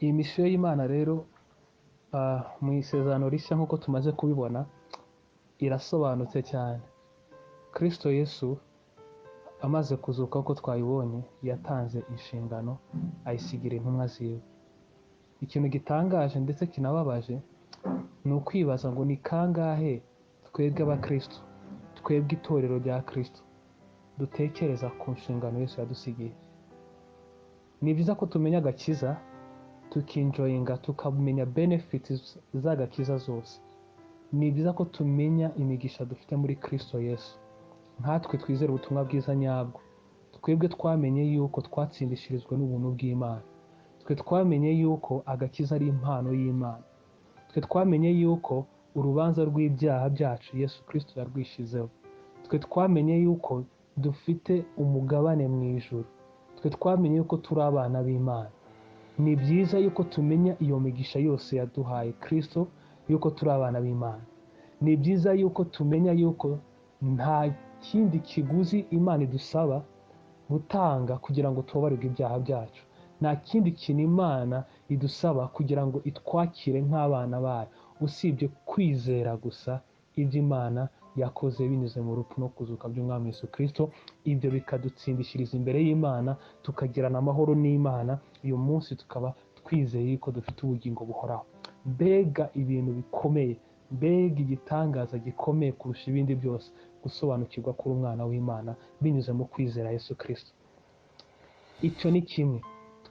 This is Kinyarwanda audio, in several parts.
Iyi misiyo y'Imana rero mu isezerano rishya nk'uko tumaze kubibona irasobanutse cyane. Kristo Yesu amaze kuzuka uko twabibonye yatanze inshingano ayisigira intumwa ziwe. Ikintu gitangaje ndetse kinababaje ni ukwibaza ngo ni kangahe twebwe abakristo, twebwe itorero rya Kristo dutekereza ku nshingano Yesu yadusigiye. Ni byiza ko tumenya agakiza, tukinjoyinga, tukamenya benefits z'agakiza zose. Ni byiza ko tumenya imigisha dufite muri Kristo Yesu. Nkatwe twizera ubutumwa bwiza nyabwo, twebwe twamenye yuko twatsindishirizwe n'ubuntu bw'Imana. Twe twamenye yuko agakiza ari impano y'Imana. Twe twamenye yuko urubanza rw'ibyaha byacu Yesu Kristo yarwishizeho. Twe twamenye yuko dufite umugabane mu ijuru. Twe twamenye yuko turi abana b'Imana. Ni byiza yuko tumenya iyo migisha yose yaduhaye Kristo, yuko turi abana b'Imana. Ni byiza yuko tumenya yuko nta kindi kiguzi Imana idusaba gutanga kugira ngo tubabarirwe ibyaha byacu. Nta kindi kintu Imana idusaba kugira ngo itwakire nk'abana bayo, usibye kwizera gusa ibyo Imana yakoze binyuze mu rupfu no kuzuka by'Umwami Yesu Kristo. Ibyo bikadutsindishiriza imbere y'Imana, tukagirana amahoro n'Imana. Uyu munsi tukaba twizeye ko dufite ubugingo buhoraho. Mbega ibintu bikomeye, mbega igitangaza gikomeye kurusha ibindi byose, gusobanukirwa kuri umwana w'Imana binyuze mu kwizera Yesu Kristo. Icyo ni kimwe,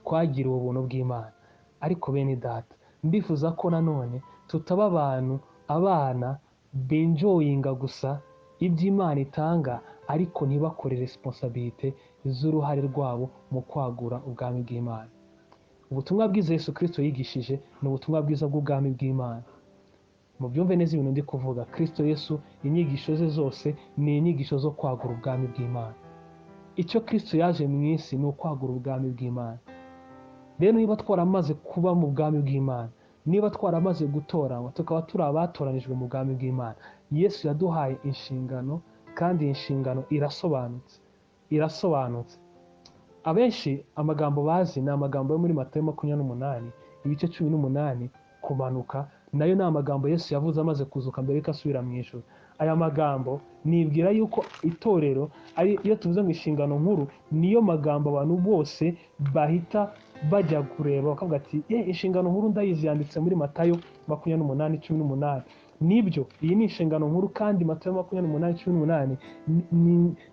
twagiriwe ubuntu bw'Imana. Ariko bene data, ndifuza ko nanone tutaba abana benjoyinga gusa ibyo Imana itanga, ariko ntibakore responsibility z'uruhare rwabo mu kwagura ubwami bw'Imana. Ubutumwa bwiza Yesu Kristo yigishije ni ubutumwa bwiza bw'ubwami bw'Imana. Mubyumve neza ibintu ndi kuvuga. Kristo Yesu inyigisho ze zose ni inyigisho zo kwagura ubwami bw'Imana. Icyo Kristo yaje mu isi ni ukwagura ubwami bw'Imana. Rero niba twaramaze kuba mu bwami bw'Imana, niba twaramaze gutoranywa, tukaba turi abatoranijwe mu bwami bw'Imana, Yesu yaduhaye inshingano, kandi iyi nshingano irasobanutse. Abenshi amagambo bazi ni amagambo yo muri Matayo 28 ibice 18 kumanuka. Nayo ni amagambo Yesu yavuze amaze kuzuka mbere yuko asubira mu ijuru. Aya magambo nibwira yuko itorero ari iyo tuvuze mu inshingano nkuru, niyo magambo abantu bose bahita bajya kureba bakavuga ati inshingano nkuru ndayizi, yanditse muri Matayo 28:18. Nibyo, iyi ni inshingano nkuru, kandi Matayo 28:18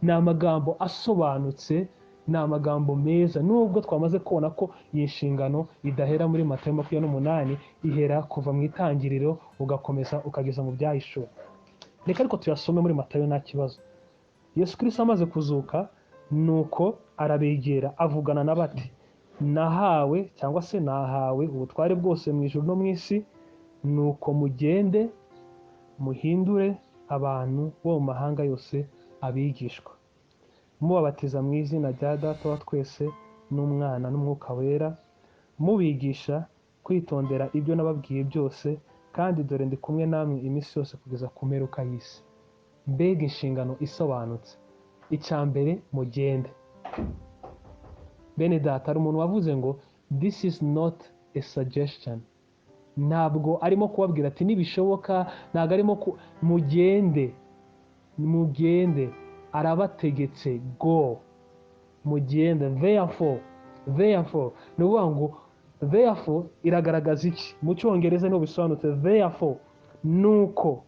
ni amagambo asobanutse, ni amagambo meza. Nubwo twamaze kubona ko iyi nshingano idahera muri Matayo 28, ihera kuva mu itangiriro ugakomeza ukageza mu byahishuwe. Reka ariko tuyasome muri Matayo nta kibazo. Yesu Kristo amaze kuzuka, nuko arabegera avugana na bati, nahawe cyangwa se nahawe ubutware bwose mu ijuru no mu isi, nuko mugende muhindure abantu bo mu mahanga yose abigishwa, mubabatiza mu izina rya Data wa twese n'Umwana n'Umwuka wera, mubigisha kwitondera ibyo nababwiye byose, kandi dore ndi kumwe namwe iminsi yose kugeza ku mperuka y'isi. Mbega inshingano isobanutse. Icya mbere, mugende. Bene data, hari umuntu wavuze ngo this is not a suggestion. Ntabwo arimo kubabwira ati nibishoboka, ntabwo arimo mugende, arabategetse, go, mugende. Therefore ni ukuvuga ngo therefore iragaragaza iki? Mu cyongereza niho bisobanutse. Therefore, nuko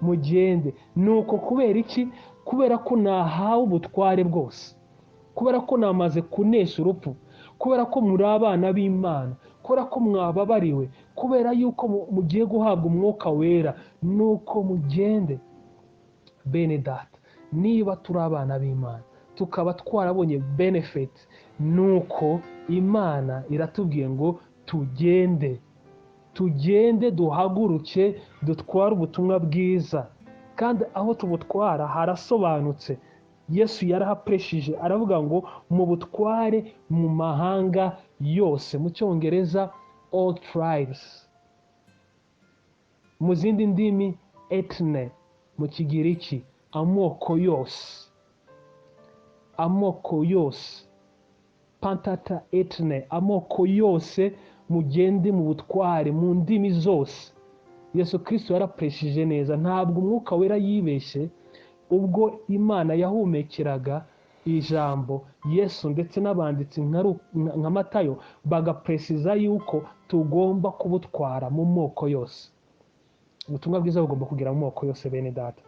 mugende. Nuko kubera iki? Kubera ko nahawe ubutware bwose, kubera ko namaze kunesha urupfu, kubera ko muri abana b'Imana, kubera ko mwababariwe, kubera yuko mugiye guhabwa Umwuka wera, nuko mugende. Bene data, niba turi abana b'Imana tukaba twarabonye benefit, nuko Imana iratubwiye ngo tugende duhaguruke dutware ubutumwa bwiza, kandi aho tubutwara harasobanutse. Yesu yarahapreshije aravuga ngo mu butware mu mahanga yose, mu cyongereza all tribes, mu zindi ndimi ethne, mu kigiriki amoko yose, pantata ethne, amoko yose mugende mu butware mu ndimi zose. Yesu Kristo yarapreshije neza, ntabwo umwuka wera yibeshye ubwo Imana yahumekeraga ijambo Yesu ndetse n'abanditsi nka Matayo bagapresiza yuko tugomba kubutwara mu moko yose. Ubutumwa bwiza bugomba kugira mu moko yose bene data.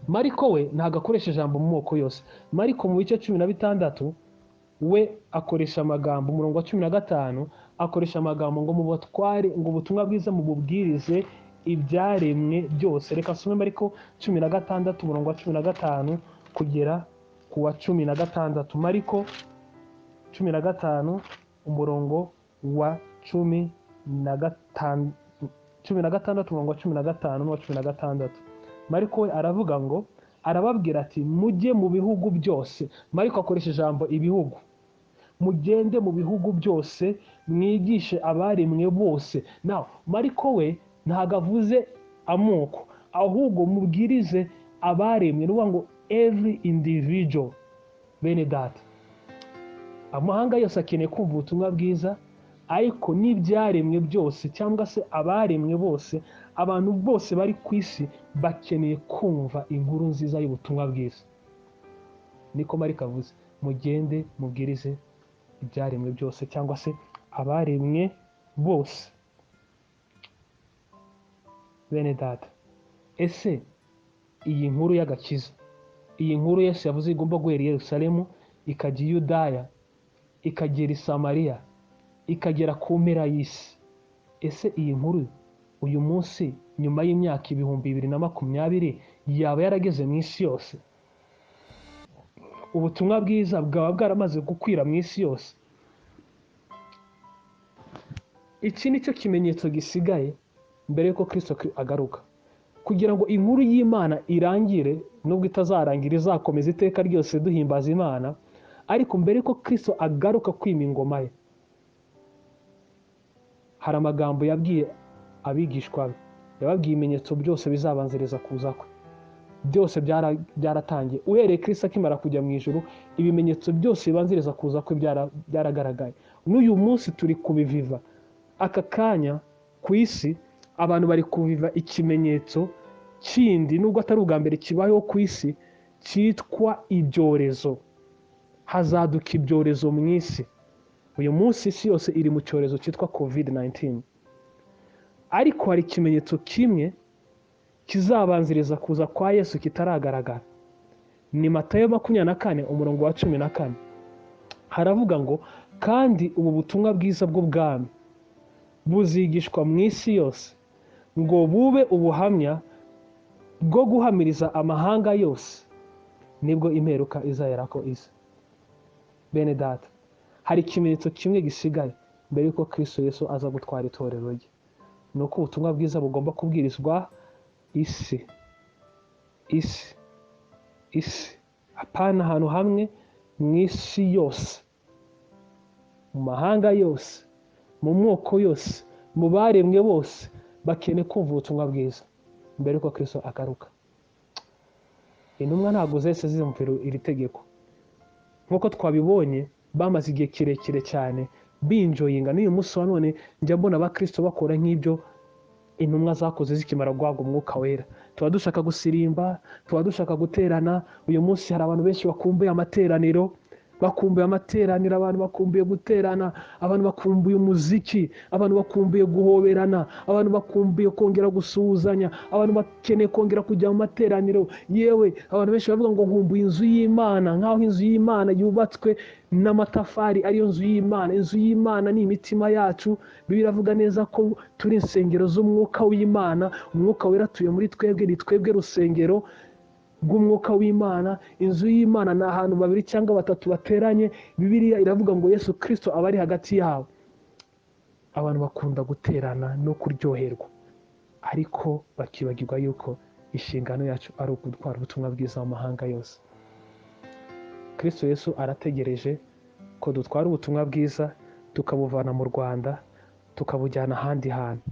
Mariko we ntabwo akoresha ijambo mu moko yose. Mariko mu bice 16 we akoresha amagambo, umurongo wa 15 akoresha amagambo ngo mubatware, ngo ubutumwa bwiza mububwirize ibyaremwe byose. Reka nsome Mariko 16 umurongo wa 15 kugera ku wa 16. Mariko 15 umurongo wa 16 umurongo wa 15 n'uwa 16. Mariko we aravuga ngo, arababwira ati mujye mu bihugu byose. Mariko akoresha ijambo ibihugu. Mugende mu bihugu byose mwigishe abaremwe bose. Now Mariko we ntabwo avuze amoko, ahubwo mubwirize abaremwe, n'uvuga ngo every individual. Bene data, amahanga yose akeneye kumva ubutumwa bwiza, ariko n'ibyaremwe byose cyangwa se abaremwe bose, abantu bose bari ku isi bakeneye kumva inkuru nziza y'ubutumwa bwiza. Niko Mariko avuze, mugende mubwirize ibyaremwe byose cyangwa se abaremwe bose. Bene data, ese iyi nkuru y'agakiza, iyi nkuru Yesu yavuze igomba guhera i Yerusalemu ikajya i Yudaya, ikagera i Samariya, ikagera ku mpera y'isi, ese iyi nkuru uyu munsi nyuma y'imyaka 2020 yaba yarageze mu isi yose? Ubutumwa bwiza bwaba bwaramaze gukwira mu isi yose? Iki nicyo kimenyetso gisigaye mbere yuko Kristo agaruka, kugira ngo inkuru y'Imana irangire. Nubwo itazarangira, izakomeza iteka ryose duhimbaza Imana, ariko mbere yuko Kristo agaruka kwima ingoma ye, hari amagambo yabwiye abigishwa be. Yababwiye ibimenyetso byose bizabanziriza kuza kwe. Byose byaratangiye. Uhereye Kristo akimara kujya mu ijuru, ibimenyetso byose bibanziriza kuza kwe byaragaragaye. N'uyu munsi turi kubiviva. Aka kanya ku isi abantu bari kuviva ikimenyetso kindi, nubwo atari ubwa mbere kibayeho ku isi, cyitwa ibyorezo. Hazaduka ibyorezo mu isi. Uyu munsi isi yose iri mu cyorezo cyitwa COVID-19. Ariko hari ikimenyetso kimwe kizabanziriza kuza kwa Yesu kitaragaragara. Ni Matayo 24 umurongo wa 14. Haravuga ngo, kandi ubu butumwa bwiza bw'ubwami buzigishwa mu isi yose, ngo bube ubuhamya bwo guhamiriza amahanga yose, nibwo imperuka izahera ko isa. Bene data, hari ikimenyetso kimwe gisigaye mbere yuko Kristo Yesu aza gutwara itorero rye. Nuko ubutumwa bwiza bugomba kubwirizwa isi. Hapana ahantu hamwe, mu isi yose, mu mahanga yose, mu moko yose, mu baremwe bose bakeneye kumva ubutumwa bwiza mbere yuko Kristo agaruka. Intumwa ntabwo zese zizumvira iri tegeko. Nk'uko twabibonye, bamaze igihe kirekire cyane binjoyinga. N'uyu munsi wa none njya mbona abakristo bakora nk'ibyo intumwa zakoze zikimara guhabwa umwuka wera. Tuba dushaka gusirimba, tuba dushaka guterana. Uyu munsi hari abantu benshi bakumbuye amateraniro, abantu bakumbuye guterana, abantu bakumbuye umuziki, abantu bakumbuye guhoberana, abantu bakumbuye kongera gusuhuzanya, abantu bakeneye kongera kujya mu materaniro. Yewe abantu benshi bavuga ngo nkumbuye inzu y'Imana, nk'aho inzu y'Imana yubatswe n'amatafari ariyo nzu y'Imana. Inzu y'Imana ni imitima yacu. Bibiliya iravuga neza ko turi insengero z'umwuka w'Imana. Umwuka wera atuye muri twebwe, ni twebwe rusengero bw'umwuka w'Imana. Inzu y'Imana ni ahantu 2 cyangwa 3 bateranye. Bibiliya iravuga ngo Yesu Kristo aba ari hagati yabo. Abantu bakunda guterana no kuryoherwa, ariko bakibagirwa yuko inshingano yacu ari ugutwara ubutumwa bwiza mu mahanga yose. Kristo Yesu arategereje ko dutwara ubutumwa bwiza tukabuvana mu Rwanda tukabujyana ahandi hantu.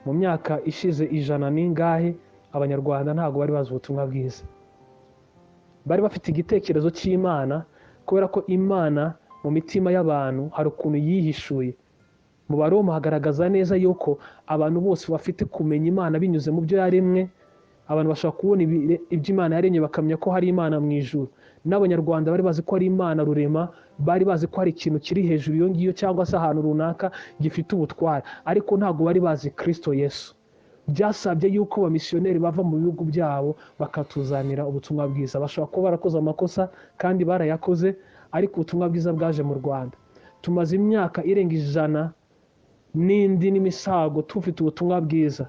Mu myaka ishize 100 n'ingahe, abanyarwanda ntabwo bari bazi ubutumwa bwiza. Bari bafite igitekerezo cy'Imana, kubera ko Imana mu mitima y'abantu hari ukuntu yihishuye. Mu Baroma hagaragaza neza yuko abantu bose bafite kumenya Imana binyuze mu byo yaremwe, abantu bashobora kubona ibyo Imana yaremye bakamenya ko hari Imana mu ijuru. N'Abanyarwanda bari bazi ko hari Imana rurema, bari bazi ko hari ikintu kiri hejuru iyo ngiyo cyangwa se ahantu runaka gifite ubutware, ariko ntabwo bari bazi Kristo Yesu. Byasabye yuko abamisiyoneri bava mu bihugu byabo bakatuzanira ubutumwa bwiza. Bashobora kuba barakoze amakosa kandi barayakoze, ariko ubutumwa bwiza bwaje mu Rwanda. Tumaze imyaka irenga 100 n'indi n'imisago tufite ubutumwa bwiza,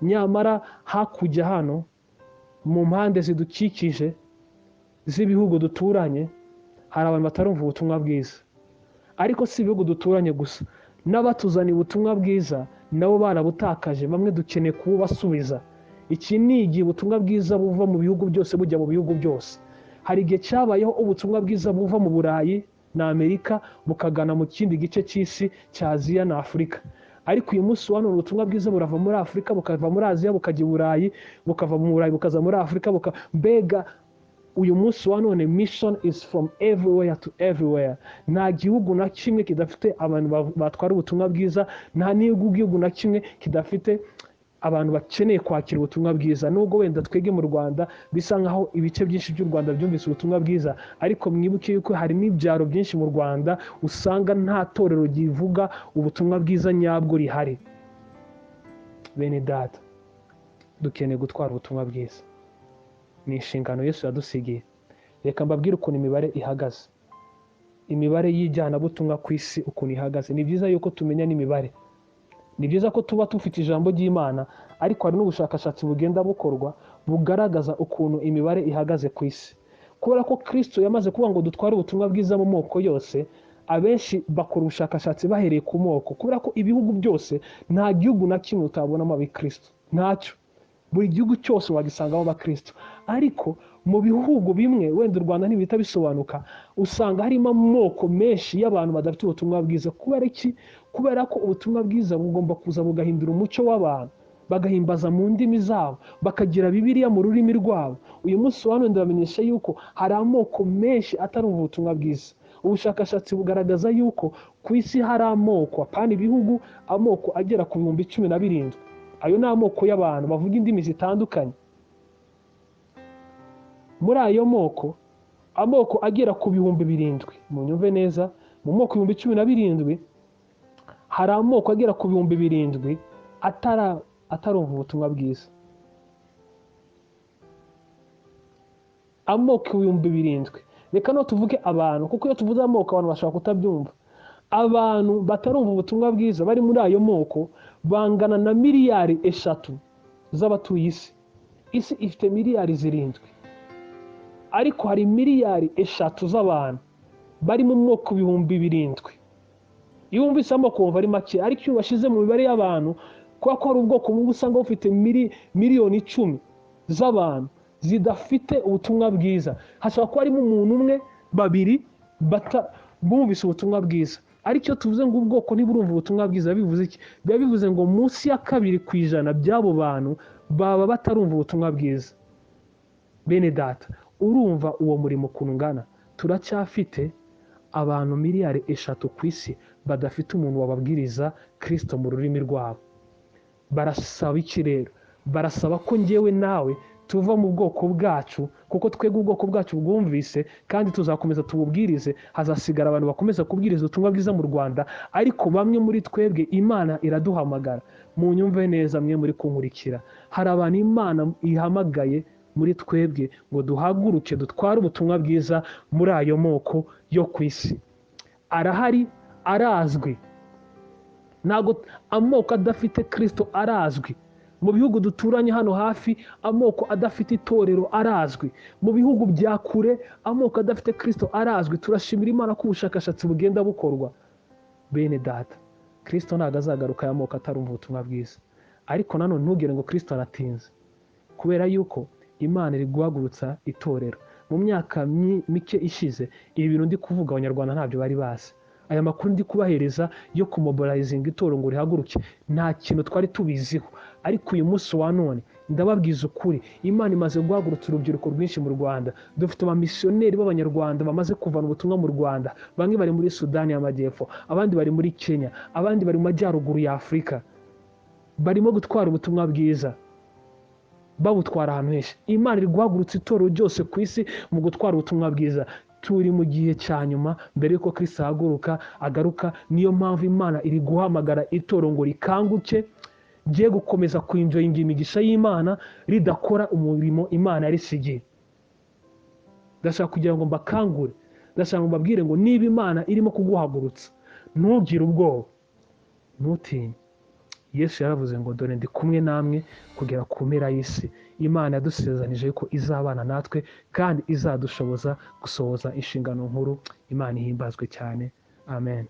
nyamara hakujya hano mu mpande zidukikije z'ibihugu duturanye hari abantu batarumva ubutumwa bwiza. Ariko si ibihugu duturanye gusa, n'abatuzaniye ubutumwa bwiza nabo barabutakaje, bamwe dukeneye kububasubiza. Iki ni igihe ubutumwa bwiza buva mu bihugu byose bujya mu bihugu byose. Hari igihe cyabayeho ubutumwa bwiza buva mu Burayi na Amerika bukagana mu kindi gice cy'isi cya Aziya na Afurika. Ariko uyu munsi wa none ubutumwa bwiza burava muri Afurika bukava muri Aziya bukajya i Burayi, bukava mu Burayi bukaza muri Afurika, mbega uyu munsi wa none mission is from everywhere to everywhere. Nta gihugu na kimwe kidafite abantu batwara ubutumwa bwiza, nta n'igihugu na kimwe kidafite abantu bakeneye kwakira ubutumwa bwiza. Nubwo wenda twege mu Rwanda bisa nkaho ibice byinshi by'u Rwanda byumvise ubutumwa bwiza, ariko mwibuke yuko hari n'ibyaro byinshi mu Rwanda usanga nta torero rivuga ubutumwa bwiza nyabwo rihari. Bene data, dukeneye gutwara ubutumwa bwiza. Ni inshingano Yesu yadusigiye. Reka mbabwire ukuntu imibare ihagaze. Imibare y'ijyanabutumwa ku isi ukuntu ihagaze. Ni byiza yuko tumenya n'imibare. Ni byiza ko tuba tufite ijambo ry'Imana, ariko hari n'ubushakashatsi bugenda bukorwa bugaragaza ukuntu imibare ihagaze ku isi. Kubera ko Kristo yamaze kuvuga ngo dutware ubutumwa bwiza mu moko yose, abenshi bakora ubushakashatsi bahereye ku moko. Kubera ko ibihugu byose nta gihugu na kimwe utabonamo abakristo, ntacyo. Buri gihugu cyose wagisangamo abakristo, ariko mu bihugu bimwe wenda u Rwanda ntibihita bisobanuka, usanga harimo amoko menshi y'abantu badafite ubutumwa bwiza. Kubera iki? Kubera ko ubutumwa bwiza bugomba kuza bugahindura umuco w'abantu, bagahimbaza mu ndimi zabo, bakagira Bibiliya mu rurimi rwabo. Uyu munsi wa none ndabamenyesha yuko hari amoko menshi atarumva ubutumwa bwiza. Ubushakashatsi bugaragaza yuko ku isi hari amoko, apana ibihugu, amoko agera ku 17,000. Ayo ni amoko y'abantu bavuga indimi zitandukanye. Muri ayo moko, amoko agera ku 7,000, munyumve neza, mu moko 17,000 hari amoko agera ku 7,000 atarumva ubutumwa bwiza. Amoko 7,000. Reka no tuvuge abantu, kuko iyo tuvuze amoko abantu bashaka kutabyumva. Abantu batarumva ubutumwa bwiza bari muri ayo moko bangana na miliyari 3 z'abatuye isi. Isi ifite miliyari 7, ariko hari miliyari 3 z'abantu bari mu moko 7,000. Iyo wumvise amoko wumva ari make, ariko iyo bashyize mu mibare y'abantu, kuko hari ubwoko bumwe usanga bufite miliyoni 10 z'abantu zidafite ubutumwa bwiza. Hashobora kuba harimo umuntu umwe, 2 bumvise ubutumwa bwiza. Ariko iyo tuvuze ngo ubwoko ntiburumva ubutumwa bwiza, bivuze iki? Biba bivuze ngo munsi ya 2% by'abo bantu baba batarumva ubutumwa bwiza. Bene data, urumva uwo murimo ukuntu ungana. Turacyafite abantu miliyari 3 ku isi badafite umuntu wababwiriza Kristo mu rurimi rwabo. Barasaba iki rero? Barasaba ko njyewe nawe tuva mu bwoko bwacu, kuko twebwe ubwoko bwacu bwumvise kandi tuzakomeza tububwirize. Hazasigara abantu bakomeza kubwiriza ubutumwa bwiza mu Rwanda, ariko bamwe muri twebwe Imana iraduhamagara. Munyumve neza mwe muri kunkurikira, hari abantu Imana ihamagaye muri twebwe ngo duhaguruke dutware ubutumwa bwiza muri ayo moko yo ku isi. Arahari, arazwi. Ntabwo amoko adafite Kristo arazwi. Mu bihugu duturanye hano hafi, amoko adafite itorero arazwi. Mu bihugu bya kure, amoko adafite Kristo arazwi. Turashimira Imana ko ubushakashatsi bugenda bukorwa. Bene data, Kristo ntabwo azagaruka aya moko atarumva ubutumwa bwiza. Ariko nanone ntugire ngo Kristo aratinze, kubera yuko Imana iri guhagurutsa itorero. Mu myaka mike ishize, ibi bintu ndi kuvuga Abanyarwanda ntabyo bari bazi. aya makuru ndi kubahereza yo kumobilizinga itorero ngo rihaguruke nta kintu twari tubiziho, ariko uyu munsi wa none ndababwiza ukuri, Imana imaze guhagurutsa urubyiruko rwinshi mu Rwanda. Dufite abamisiyoneri b'abanyarwanda bamaze kuvana ubutumwa mu Rwanda, bamwe bari muri Sudani y'Amajyepfo, abandi bari muri Kenya, abandi bari mu majyaruguru ya Afurika, barimo gutwara ubutumwa bwiza, babutwara ahantu henshi. Imana iri guhagurutsa itorero ryose ku isi mu gutwara ubutumwa bwiza. Turi mu gihe cya nyuma mbere y'uko Kristo agaruka. Niyo mpamvu Imana iri guhamagara itorero ngo rikanguke, giye gukomeza kwinjoyinga imigisha y'Imana, ridakora umurimo Imana yarisigiye. Ndashaka kugira ngo mbakangure, ndashaka ngo mbabwire ngo niba Imana irimo kuguhagurutsa, ntugire ubwoba, ntutinye. Yesu yaravuze ngo dore ndi kumwe namwe kugera ku mpera y'isi. Imana yadusezanije ko izabana natwe kandi izadushoboza gusohoza inshingano nkuru. Imana ihimbazwe cyane. Amen.